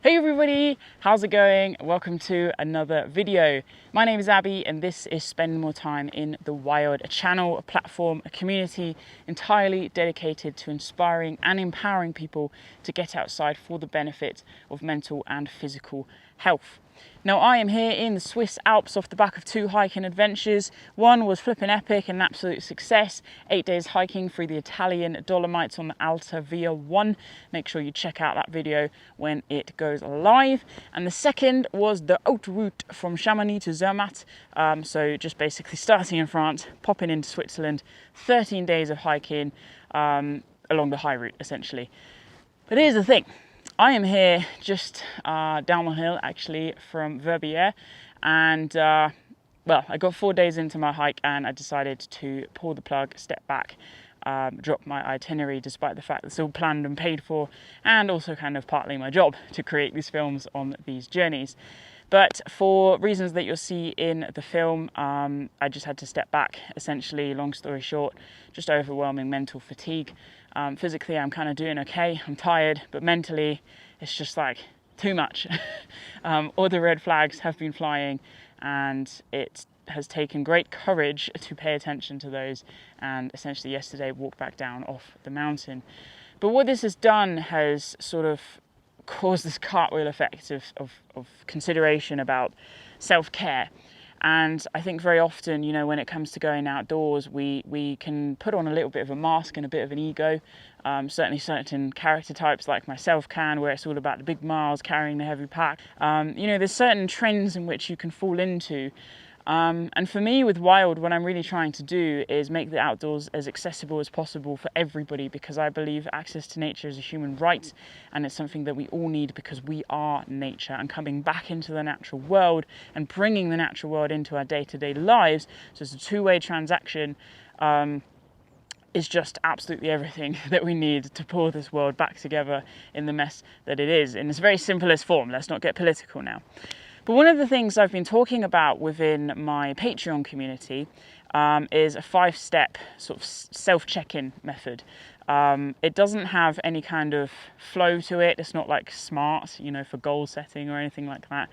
Hey everybody, how's it going? Welcome to another video. My name is Abbie and this is Spend More Time in the Wild, a channel, a platform, a community entirely dedicated to inspiring and empowering people to get outside for the benefit of mental and physical health. Now I am here in the Swiss Alps off the back of 2 hiking adventures. One was flipping epic and an absolute success. 8 days hiking through the Italian Dolomites on the Alta Via 1. Make sure you check out that video when it goes live. And the second was the haute route from Chamonix to Zermatt. So just basically starting in France, popping into Switzerland, 13 days of hiking along the high route essentially. But here's the thing. I am here just down the hill actually from Boya, and well, I got 4 days into my hike and I decided to pull the plug, step back, drop my itinerary despite the fact that it's all planned and paid for, and also kind of partly my job to create these films on these journeys. But for reasons that you'll see in the film, I just had to step back, essentially, long story short, just overwhelming mental fatigue. Physically, I'm kind of doing okay, I'm tired, but mentally, it's just like too much. All the red flags have been flying, and it has taken great courage to pay attention to those, and essentially yesterday walk back down off the mountain. But what this has done has sort of caused this cartwheel effect of consideration about self-care. And I think very often, you know, when it comes to going outdoors, we can put on a little bit of a mask and a bit of an ego. Certainly certain character types like myself can, where it's all about the big miles, carrying the heavy pack. You know, there's certain trends in which you can fall into. And for me with Wild, what I'm really trying to do is make the outdoors as accessible as possible for everybody, because I believe access to nature is a human right, and it's something that we all need because we are nature, and coming back into the natural world and bringing the natural world into our day-to-day lives, so it's a two-way transaction, is just absolutely everything that we need to pull this world back together in the mess that it is, in its very simplest form. Let's not get political now. But one of the things I've been talking about within my Patreon community is a 5-step sort of self-check-in method. It doesn't have any kind of flow to it. It's not like SMART, you know, for goal setting or anything like that.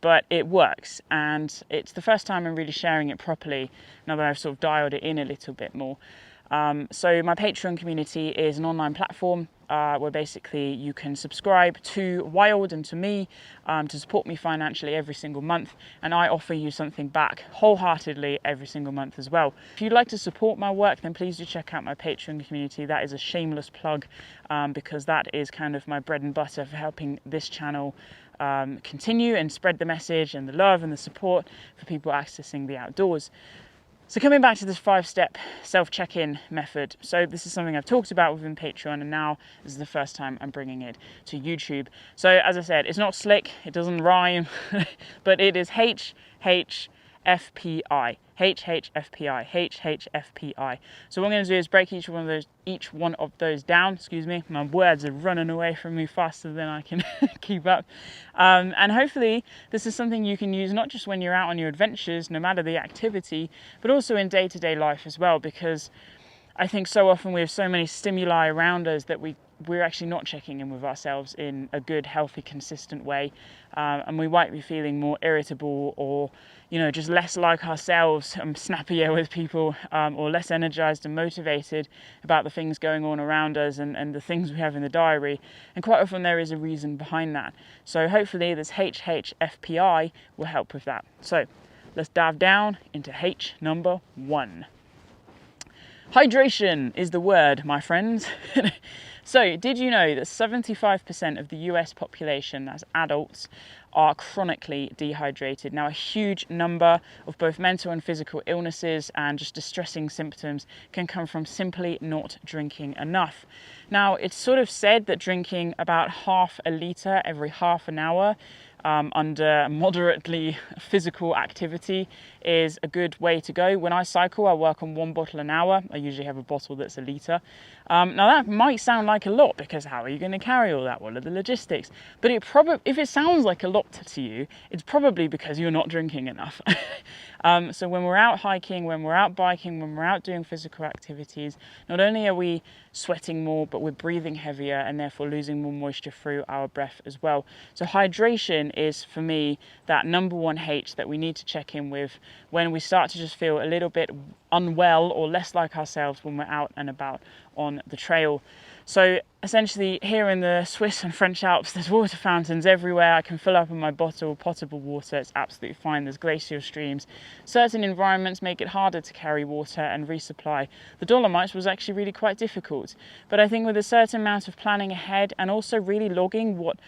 But it works, and it's the first time I'm really sharing it properly now that I've sort of dialed it in a little bit more. So my Patreon community is an online platform where basically you can subscribe to Wild and to me to support me financially every single month, and I offer you something back wholeheartedly every single month as well. If you'd like to support my work, then please do check out my Patreon community. That is a shameless plug, because that is kind of my bread and butter for helping this channel continue and spread the message and the love and the support for people accessing the outdoors. So coming back to this 5-step self-check-in method, so this is something I've talked about within Patreon, and now this is the first time I'm bringing it to YouTube. So as I said, it's not slick, it doesn't rhyme, but it is HHFPI. HHFPI. So what I'm going to do is break each one of those down. Excuse me, my words are running away from me faster than I can keep up. And hopefully this is something you can use not just when you're out on your adventures, no matter the activity, but also in day-to-day life as well, because I think so often we have so many stimuli around us that we're actually not checking in with ourselves in a good, healthy, consistent way, and we might be feeling more irritable, or you know, just less like ourselves, snappier with people, or less energized and motivated about the things going on around us and the things we have in the diary. And quite often there is a reason behind that. So hopefully this HHFPI will help with that. So let's dive down into H number 1. Hydration is the word, my friends. So, did you know that 75% of the US population, as adults, are chronically dehydrated? Now, a huge number of both mental and physical illnesses and just distressing symptoms can come from simply not drinking enough. Now, it's sort of said that drinking about half a litre every half an hour under moderately physical activity is a good way to go. When I cycle, I work on 1 bottle an hour. I usually have a bottle that's a litre. Now that might sound like a lot, because how are you going to carry all that? What are the logistics? But if it sounds like a lot to you, it's probably because you're not drinking enough. So when we're out hiking, when we're out biking, when we're out doing physical activities, not only are we sweating more, but we're breathing heavier and therefore losing more moisture through our breath as well. So hydration is, for me, that number 1 H that we need to check in with when we start to just feel a little bit unwell or less like ourselves when we're out and about on the trail. So essentially, here in the Swiss and French Alps, there's water fountains everywhere. I can fill up in my bottle potable water. It's absolutely fine. There's glacial streams. Certain environments make it harder to carry water and resupply. The Dolomites was actually really quite difficult. But I think with a certain amount of planning ahead and also really logging what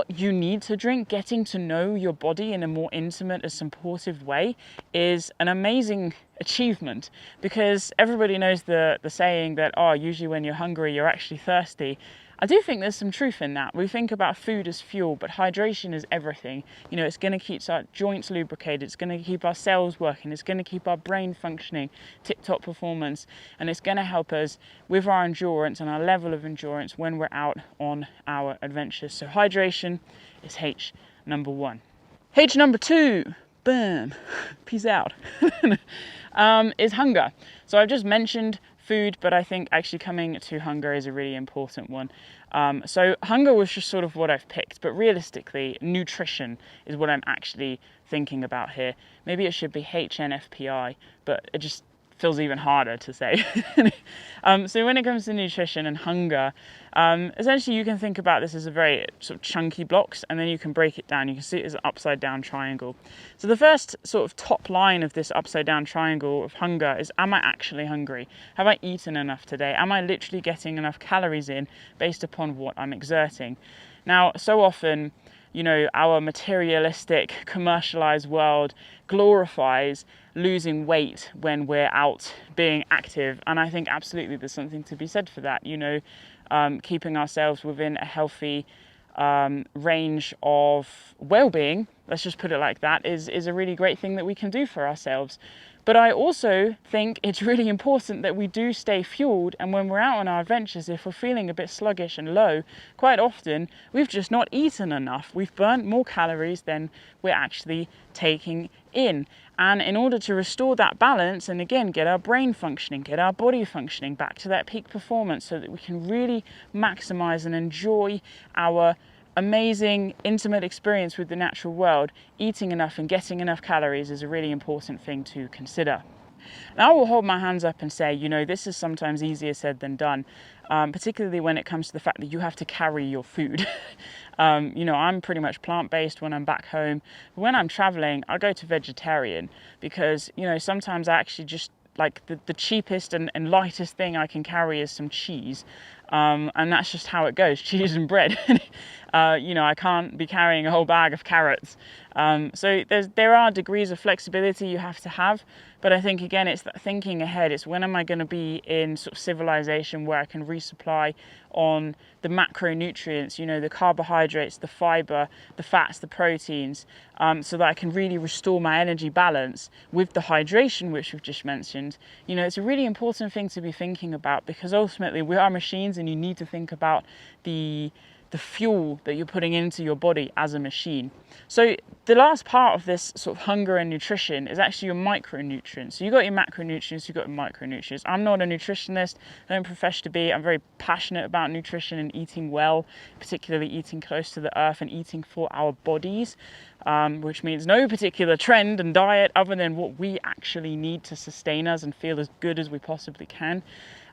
you need to drink, getting to know your body in a more intimate and supportive way is an amazing achievement, because everybody knows the saying that, oh, usually when you're hungry, you're actually thirsty. I do think there's some truth in that. We think about food as fuel, but hydration is everything. You know, it's going to keep our joints lubricated, it's going to keep our cells working, it's going to keep our brain functioning, tip-top performance, and it's going to help us with our endurance and our level of endurance when we're out on our adventures. So hydration is H number 1. H number 2, boom, peace out, is hunger. So I've just mentioned food, but I think actually coming to hunger is a really important one. So hunger was just sort of what I've picked, but realistically, nutrition is what I'm actually thinking about here. Maybe it should be HNFPI, but it just feels even harder to say. So when it comes to nutrition and hunger, essentially you can think about this as a very sort of chunky blocks, and then you can break it down. You can see it as an upside down triangle. So the first sort of top line of this upside down triangle of hunger is, am I actually hungry? Have I eaten enough today? Am I literally getting enough calories in based upon what I'm exerting? Now, so often, you know, our materialistic, commercialized world glorifies losing weight when we're out being active. And I think absolutely there's something to be said for that. You know, keeping ourselves within a healthy range of well-being, let's just put it like that, is a really great thing that we can do for ourselves. But I also think it's really important that we do stay fueled, and when we're out on our adventures, if we're feeling a bit sluggish and low, quite often we've just not eaten enough. We've burnt more calories than we're actually taking in. And in order to restore that balance, and again, get our brain functioning, get our body functioning back to that peak performance so that we can really maximize and enjoy our amazing, intimate experience with the natural world, eating enough and getting enough calories is a really important thing to consider. Now I will hold my hands up and say, you know, this is sometimes easier said than done, particularly when it comes to the fact that you have to carry your food. You know, I'm pretty much plant-based when I'm back home, but when I'm traveling, I go to vegetarian because, you know, sometimes I actually just like the cheapest and lightest thing I can carry is some cheese. And that's just how it goes, cheese and bread. You know, I can't be carrying a whole bag of carrots. So there are degrees of flexibility you have to have, but I think again it's that thinking ahead. It's when am I going to be in sort of civilization where I can resupply on the macronutrients, you know, the carbohydrates, the fiber, the fats, the proteins, so that I can really restore my energy balance with the hydration which we've just mentioned. You know, it's a really important thing to be thinking about, because ultimately we are machines and you need to think about the fuel that you're putting into your body as a machine. So the last part of this sort of hunger and nutrition is actually your micronutrients. So you've got your macronutrients, you've got your micronutrients. I'm not a nutritionist, I don't profess to be. I'm very passionate about nutrition and eating well, particularly eating close to the earth and eating for our bodies, which means no particular trend and diet other than what we actually need to sustain us and feel as good as we possibly can.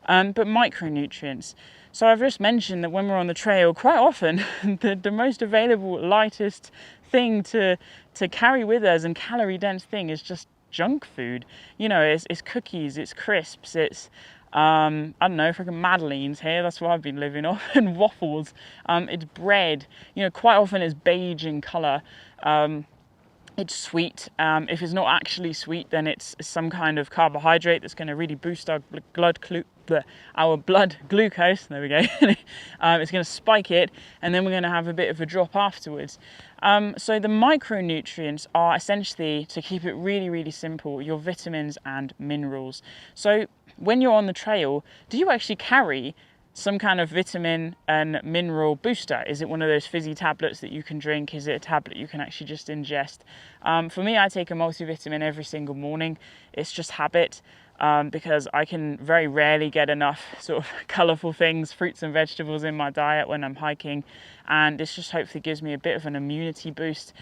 But micronutrients. So I've just mentioned that when we're on the trail, quite often the most available, lightest thing to carry with us and calorie dense thing is just junk food. You know, it's cookies, it's crisps, it's I don't know, freaking Madeleines here, that's what I've been living off, and waffles. It's bread, you know, quite often it's beige in colour. it's sweet. If it's not actually sweet, then it's some kind of carbohydrate that's going to really boost our blood glucose. There we go. It's going to spike it, and then we're going to have a bit of a drop afterwards. So the micronutrients are essentially, to keep it really, really simple, your vitamins and minerals. So when you're on the trail, do you actually carry some kind of vitamin and mineral booster? Is it one of those fizzy tablets that you can drink? Is it a tablet you can actually just ingest? For me, I take a multivitamin every single morning. It's just habit, because I can very rarely get enough sort of colourful things, fruits and vegetables in my diet when I'm hiking, and this just hopefully gives me a bit of an immunity boost.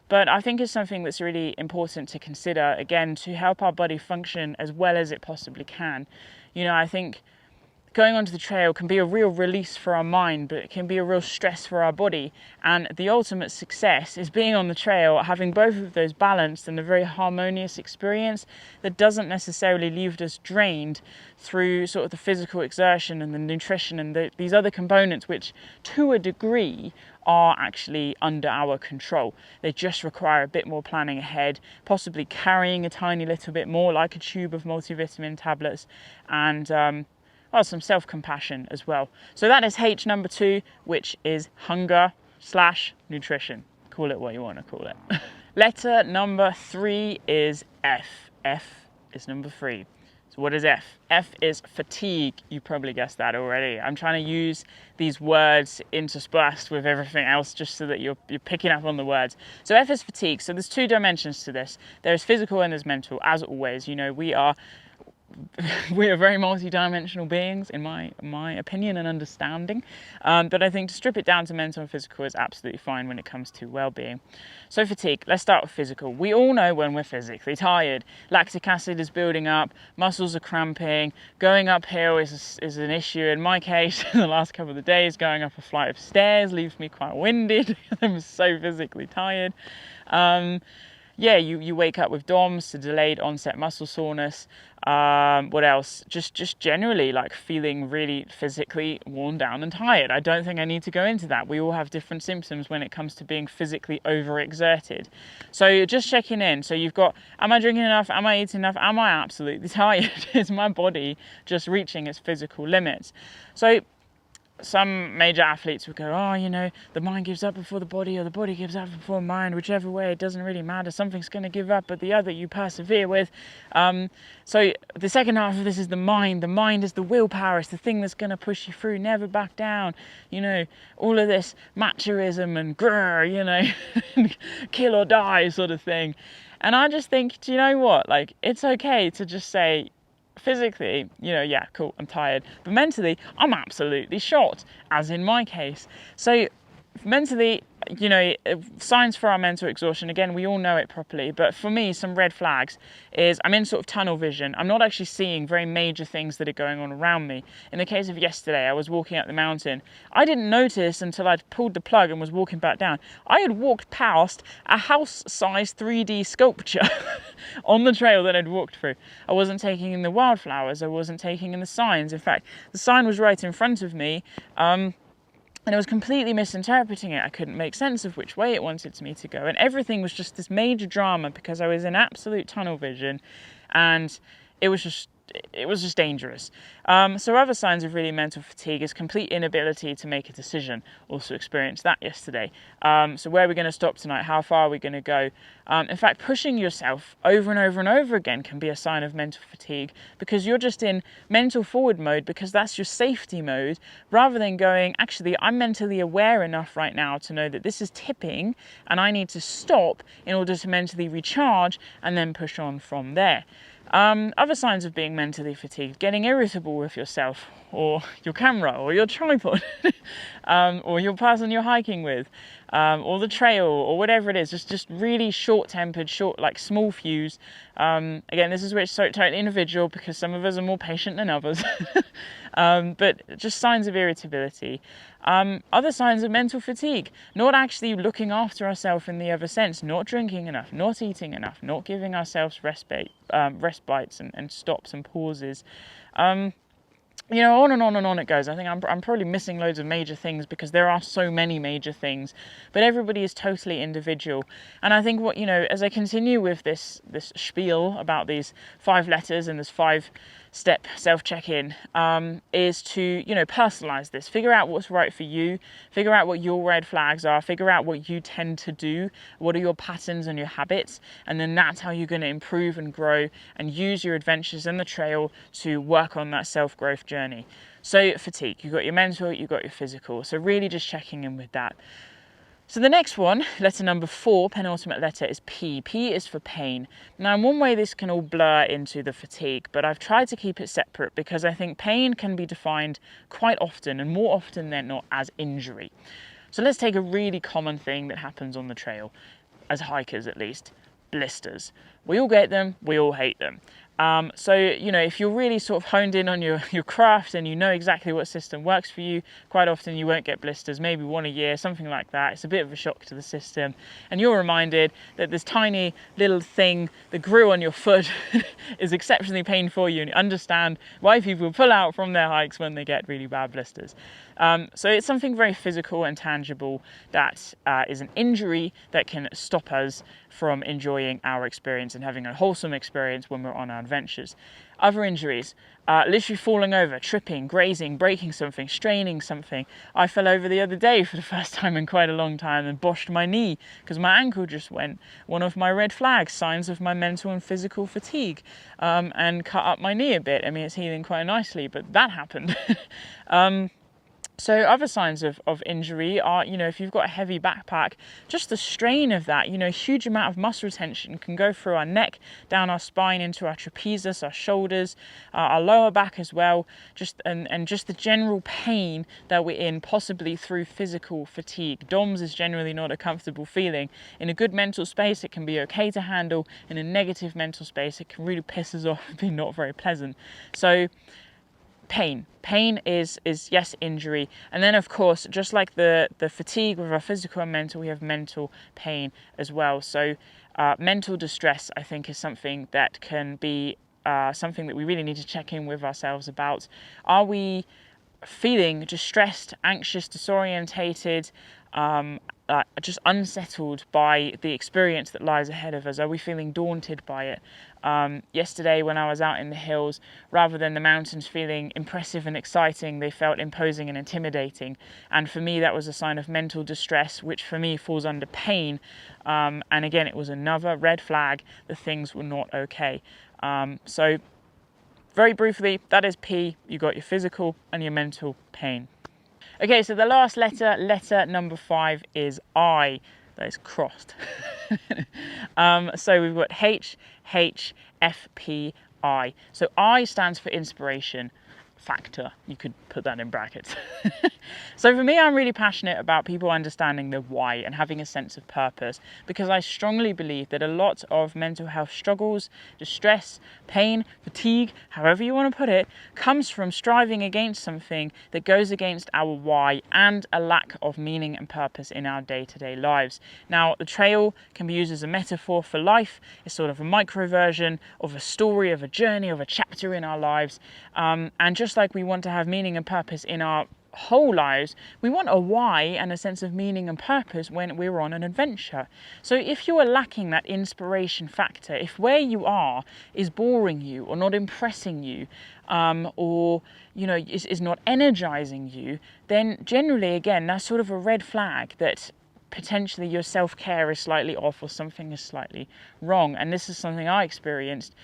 But I think it's something that's really important to consider, again, to help our body function as well as it possibly can. You know, I think going onto the trail can be a real release for our mind, but it can be a real stress for our body. And the ultimate success is being on the trail, having both of those balanced and a very harmonious experience that doesn't necessarily leave us drained through sort of the physical exertion and the nutrition and these other components, which to a degree are actually under our control. They just require a bit more planning ahead, possibly carrying a tiny little bit more, like a tube of multivitamin tablets, and well, some self-compassion as well. So that is H number 2, which is hunger / nutrition. Call it what you want to call it. Letter number 3 is F. F is number 3. So what is F? F is fatigue. You probably guessed that already. I'm trying to use these words interspersed with everything else just so that you're picking up on the words. So F is fatigue. So there's 2 dimensions to this. There's physical and there's mental. As always, you know, we are very multi-dimensional beings, in my opinion and understanding, but I think to strip it down to mental and physical is absolutely fine when it comes to well-being. So fatigue, let's start with physical. We all know when we're physically tired. Lactic acid is building up, muscles are cramping, going uphill is an issue. In my case, in the last couple of days, going up a flight of stairs leaves me quite winded. I'm so physically tired. Yeah, you wake up with DOMS, so delayed onset muscle soreness. What else? Just generally like feeling really physically worn down and tired. I don't think I need to go into that. We all have different symptoms when it comes to being physically overexerted. So just checking in. So you've got, am I drinking enough? Am I eating enough? Am I absolutely tired? Is my body just reaching its physical limits? So some major athletes would go, oh, you know, the mind gives up before the body, or the body gives up before the mind, whichever way, it doesn't really matter. Something's going to give up, but the other you persevere with. So the second half of this is the mind. The mind is the willpower. It's the thing that's going to push you through, never back down. You know, all of this machoism and grrr, you know, kill or die sort of thing. And I just think, do you know what? Like, it's okay to just say, physically, you know, yeah, cool, I'm tired, but mentally I'm absolutely shot, as in my case. So mentally, you know, signs for our mental exhaustion, again, we all know it properly, but for me, some red flags is I'm in sort of tunnel vision. I'm not actually seeing very major things that are going on around me. In the case of yesterday, I was walking up the mountain. I didn't notice until I'd pulled the plug and was walking back down. I had walked past a house-sized 3D sculpture on the trail that I'd walked through. I wasn't taking in the wildflowers. I wasn't taking in the signs. In fact, the sign was right in front of me, and I was completely misinterpreting it. I couldn't make sense of which way it wanted me to go. And everything was just this major drama because I was in absolute tunnel vision, and it was just dangerous. So other signs of really mental fatigue is complete inability to make a decision. Also experienced that yesterday. So where are we going to stop tonight? How far are we going to go? In fact, pushing yourself over and over and over again can be a sign of mental fatigue, because you're just in mental forward mode because that's your safety mode, rather than going, actually, I'm mentally aware enough right now to know that this is tipping and I need to stop in order to mentally recharge and then push on from there. Other signs of being mentally fatigued: getting irritable with yourself, or your camera, or your tripod, or your person you're hiking with, or the trail, or whatever it is. Just really short-tempered, like small fuse. Again, this is totally individual, because some of us are more patient than others. But just signs of irritability. Other signs of mental fatigue: not actually looking after ourselves in the other sense, not drinking enough, not eating enough, not giving ourselves respites and stops and pauses. you know, on and on and on it goes. I think I'm probably missing loads of major things because there are so many major things, but everybody is totally individual. And I think what, you know, as I continue with this spiel about these 5 letters and this 5-step self-check-in, is to, you know, personalize this, figure out what's right for you, figure out what your red flags are, figure out what you tend to do, what are your patterns and your habits, and then that's how you're going to improve and grow and use your adventures in the trail to work on that self-growth journey. So fatigue, you've got your mental, you've got your physical, so really just checking in with that. So the next one, letter number 4, penultimate letter, is P. P is for pain. Now, in one way, this can all blur into the fatigue, but I've tried to keep it separate because I think pain can be defined quite often, and more often than not, as injury. So let's take a really common thing that happens on the trail, as hikers at least, blisters. We all get them, we all hate them. So, you know, if you're really sort of honed in on your craft and you know exactly what system works for you, quite often you won't get blisters, maybe 1 a year, something like that. It's a bit of a shock to the system. And you're reminded that this tiny little thing that grew on your foot is exceptionally painful for you, and you understand why people pull out from their hikes when they get really bad blisters. So it's something very physical and tangible that is an injury that can stop us from enjoying our experience and having a wholesome experience when we're on our adventures. Other injuries, literally falling over, tripping, grazing, breaking something, straining something. I fell over the other day for the first time in quite a long time and boshed my knee because my ankle just went. One of my red flags, signs of my mental and physical fatigue, and cut up my knee a bit. I mean, it's healing quite nicely, but that happened. So other signs of injury are, you know, if you've got a heavy backpack, just the strain of that, you know, a huge amount of muscle tension can go through our neck, down our spine, into our trapezius, our shoulders, our lower back as well, and just the general pain that we're in, possibly through physical fatigue. DOMS is generally not a comfortable feeling. In a good mental space, it can be okay to handle. In a negative mental space, it can really piss us off and be not very pleasant. So Pain is yes, injury. And then of course, just like the fatigue with our physical and mental, we have mental pain as well. So mental distress, I think, is something that can be something that we really need to check in with ourselves about. Are we feeling distressed, anxious, disorientated, just unsettled by the experience that lies ahead of us? Are we feeling daunted by it? Yesterday when I was out in the hills, rather than the mountains feeling impressive and exciting, they felt imposing and intimidating. And for me, that was a sign of mental distress, which for me falls under pain. And again, it was another red flag that things were not okay. So very briefly, that is P. You got your physical and your mental pain. Okay, so the last letter, letter number 5, is I. That is crossed. So we've got H, H, F, P, I. So I stands for inspiration factor. You could put that in brackets. So for me, I'm really passionate about people understanding the why and having a sense of purpose, because I strongly believe that a lot of mental health struggles, distress, pain, fatigue, however you want to put it, comes from striving against something that goes against our why and a lack of meaning and purpose in our day-to-day lives. Now, the trail can be used as a metaphor for life. It's sort of a micro version of a story, of a journey, of a chapter in our lives. And just like we want to have meaning and purpose in our whole lives, we want a why and a sense of meaning and purpose when we're on an adventure. So if you are lacking that inspiration factor, if where you are is boring you or not impressing you, or you know is not energizing you, then generally, again, that's sort of a red flag that potentially your self-care is slightly off or something is slightly wrong. And this is something I experienced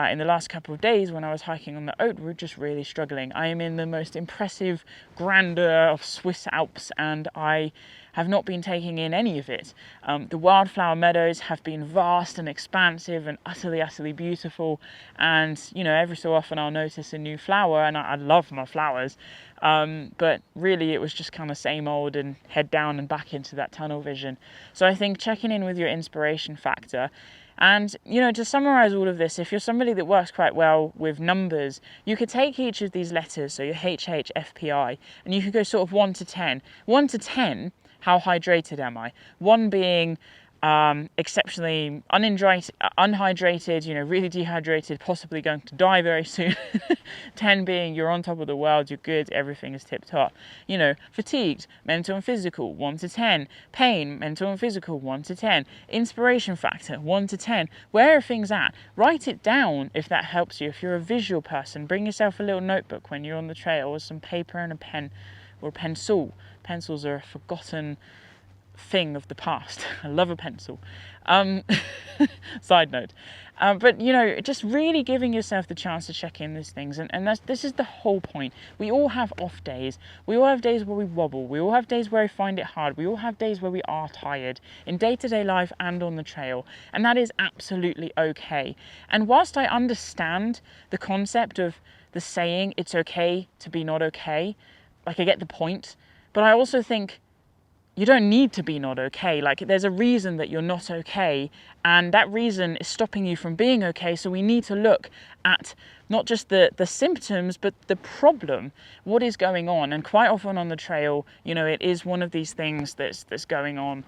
in the last couple of days when I was hiking on the Haute Route, just really struggling. I am in the most impressive grandeur of Swiss Alps and I have not been taking in any of it. The wildflower meadows have been vast and expansive and utterly beautiful, and you know, every so often I'll notice a new flower, and I love my flowers, but really it was just kind of same old and head down and back into that tunnel vision. So I think checking in with your inspiration factor. And, you know, to summarize all of this, if you're somebody that works quite well with numbers, you could take each of these letters, so your H, H, F, P, I, and you could go sort of 1 to 10. 1 to 10, how hydrated am I? 1 being exceptionally unhydrated, you know, really dehydrated, possibly going to die very soon. 10 being you're on top of the world, you're good, everything is tip top. You know, fatigued, mental and physical, 1 to 10. Pain, mental and physical, 1 to 10. Inspiration factor, 1 to 10. Where are things at? Write it down if that helps you. If you're a visual person, bring yourself a little notebook when you're on the trail with some paper and a pen or a pencil. Pencils are a forgotten thing of the past. I love a pencil. Side note. But, you know, just really giving yourself the chance to check in these things. And this is the whole point. We all have off days. We all have days where we wobble. We all have days where we find it hard. We all have days where we are tired in day-to-day life and on the trail. And that is absolutely okay. And whilst I understand the concept of the saying, it's okay to be not okay, like I get the point, but I also think you don't need to be not okay. Like, there's a reason that you're not okay, and that reason is stopping you from being okay. So we need to look at not just the symptoms, but the problem, what is going on. And quite often on the trail, you know, it is one of these things that's going on.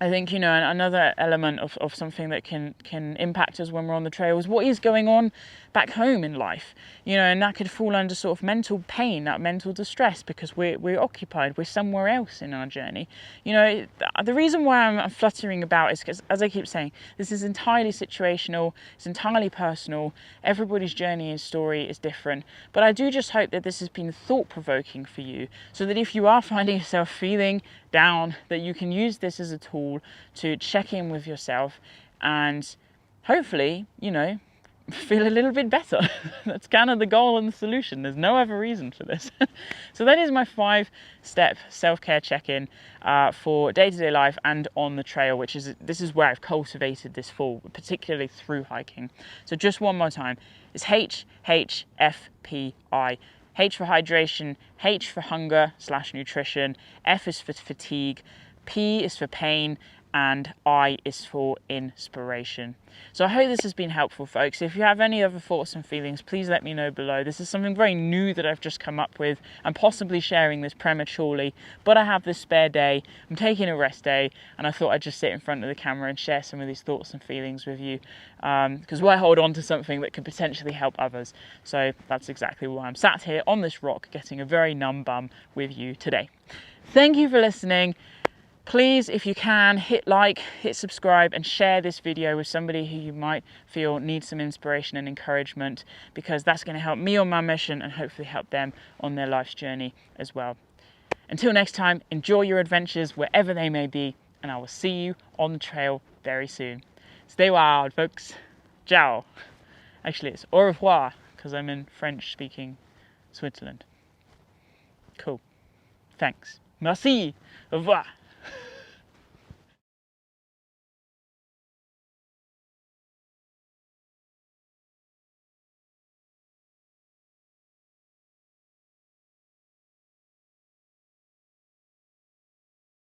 I think, you know, another element of something that can impact us when we're on the trail is what is going on back home in life, you know, and that could fall under sort of mental pain, that mental distress, because we're occupied, we're somewhere else in our journey. You know, the reason why I'm fluttering about is because, as I keep saying, this is entirely situational, it's entirely personal, everybody's journey and story is different, but I do just hope that this has been thought-provoking for you, so that if you are finding yourself feeling down, that you can use this as a tool to check in with yourself and hopefully, you know, feel a little bit better. That's kind of the goal and the solution. There's no other reason for this. So that is my 5-step self-care check-in for day-to-day life and on the trail, this is where I've cultivated this fall, particularly through hiking. So just one more time, it's HHFPI. H for hydration, H for hunger / nutrition, F is for fatigue, P is for pain, and I is for inspiration. So I hope this has been helpful, folks. If you have any other thoughts and feelings, please let me know below. This is something very new that I've just come up with. I'm possibly sharing this prematurely, but I have this spare day. I'm taking a rest day, and I thought I'd just sit in front of the camera and share some of these thoughts and feelings with you, because why hold on to something that could potentially help others? So that's exactly why I'm sat here on this rock getting a very numb bum with you today. Thank you for listening. Please, if you can, hit like, hit subscribe, and share this video with somebody who you might feel needs some inspiration and encouragement, because that's going to help me on my mission and hopefully help them on their life's journey as well. Until next time, enjoy your adventures wherever they may be, and I will see you on the trail very soon. Stay wild, folks. Ciao. Actually, it's au revoir, because I'm in French-speaking Switzerland. Cool. Thanks. Merci. Au revoir.